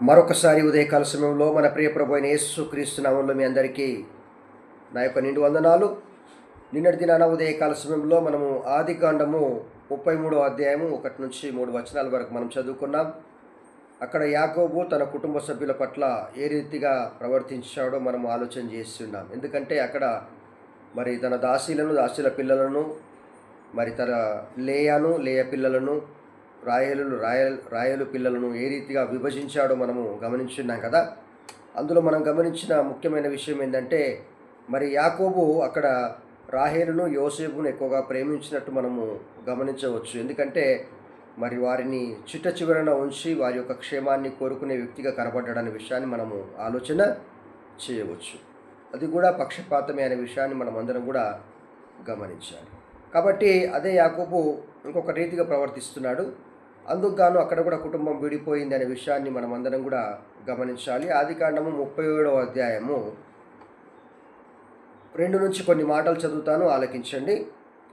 మరొకసారి ఉదయకాల సమయంలో మన ప్రియ ప్రభు అయిన యేసుక్రీస్తు నామంలో మీ అందరికీ నా యొక్క నిండు వందనాలు. నిన్నటి దినాన ఉదయకాల సమయంలో మనము ఆదికాండము 33వ అధ్యాయము 1 నుంచి 3 వచనాల వరకు మనం చదువుకున్నాం. అక్కడ యాకోబు తన కుటుంబ సభ్యుల పట్ల ఏ రీతిగా ప్రవర్తించాడో మనం ఆలోచన చేస్తున్నాం. ఎందుకంటే అక్కడ మరి తన దాసీల పిల్లలను, మరి తన లేయ పిల్లలను, రాయలు పిల్లలను ఏ రీతిగా విభజించాడో మనము గమనించున్నాం కదా. అందులో మనం గమనించిన ముఖ్యమైన విషయం ఏంటంటే, మరి యాకోబు అక్కడ రాహేలును యోసేపును ఎక్కువగా ప్రేమించినట్టు మనము గమనించవచ్చు. ఎందుకంటే మరి వారిని చివరన ఉంచి వారి యొక్క క్షేమాన్ని కోరుకునే వ్యక్తిగా కనబడ్డాడనే విషయాన్ని మనము ఆలోచన చేయవచ్చు. అది కూడా పక్షపాతమే అనే విషయాన్ని మనం అందరం కూడా గమనించాలి. కాబట్టి అదే యాకోబు ఇంకొక రీతిగా ప్రవర్తిస్తున్నాడు. అందుకు గాను అక్కడ కూడా కుటుంబం విడిపోయింది అనే విషయాన్ని మనం అందరం కూడా గమనించాలి. ఆదికాండము 37వ అధ్యాయము 2 నుంచి కొన్ని మాటలు చదువుతాను, ఆలకించండి.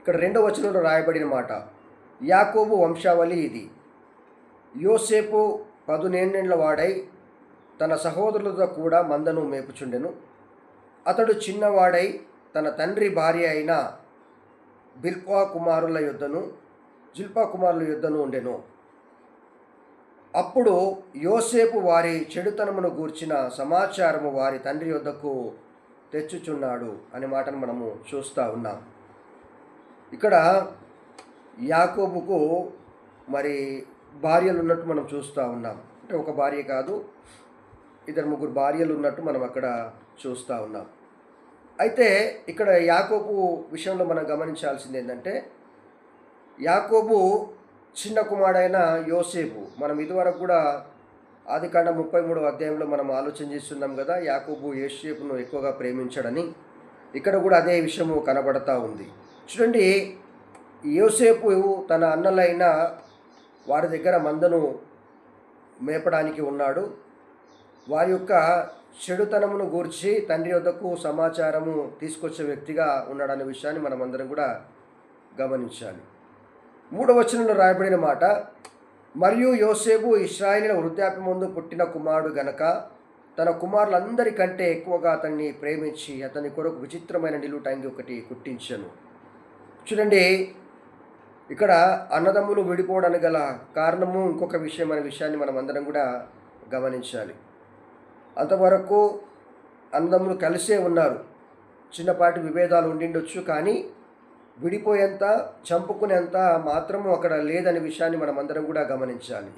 ఇక్కడ 2వ వచనంలో రాయబడిన మాట, యాకోబు వంశావళి ఇది. యోసేపు 11 వాడై తన సహోదరులతో కూడా మందను మేపుచుండెను. అతడు చిన్నవాడై తన తండ్రి భార్య అయిన జిల్పా కుమారుల యుద్ధను ఉండెను. అప్పుడు యోసేపు వారి చెడుతనమును గూర్చిన సమాచారము వారి తండ్రి యొద్దకు తెచ్చుచున్నాడు అనే మాటను మనము చూస్తూ ఉన్నాం. ఇక్కడ యాకోబుకు మరి భార్యలు ఉన్నట్టు మనం చూస్తూ ఉన్నాం. అంటే ఒక భార్య కాదు, 2-3 భార్యలు ఉన్నట్టు మనం అక్కడ చూస్తూ ఉన్నాం. అయితే ఇక్కడ యాకోబు విషయంలో మనం గమనించాల్సింది ఏంటంటే, యాకోబు చిన్న కుమారుడైన యోసేపు, మనం ఇదివరకు కూడా ఆదికాండం 33వ అధ్యాయంలో మనం ఆలోచన చేస్తున్నాం కదా, యాకోబు యోసేపును ఎక్కువగా ప్రేమించాడని. ఇక్కడ కూడా అదే విషయము కనబడతా ఉంది. చూడండి, యోసేపు తన అన్నలైన వారి దగ్గర మందను మేపడానికి ఉన్నాడు. వారి యొక్క చెడుతనమును గూర్చి తండ్రి వద్దకు సమాచారము తీసుకొచ్చే వ్యక్తిగా ఉన్నాడనే విషయాన్ని మనం అందరం కూడా గమనించాలి. 3వ వచనంలో రాయబడిన మాట, మరియు యోసేపు ఇశ్రాయేలీయుల వృద్ధాప్యమందు పుట్టిన కుమారుడు గనక తన కుమారులందరికంటే ఎక్కువగా అతన్ని ప్రేమించి అతని కొరకు విచిత్రమైన నిలువుటంగి ఒకటి కుట్టించెను. చూడండి, ఇక్కడ అన్నదమ్ములు విడిపోవడానికి గల కారణము ఇంకొక విషయం అనే విషయాన్ని మనం అందరం కూడా గమనించాలి. అంతవరకు అన్నదమ్ములు కలిసే ఉన్నారు. చిన్నపాటి విభేదాలు ఉండిండొచ్చు, కానీ విడిపోయేంత, చంపుకునేంత మాత్రము అక్కడ లేదనే విషయాన్ని మనం అందరం కూడా గమనించాలి.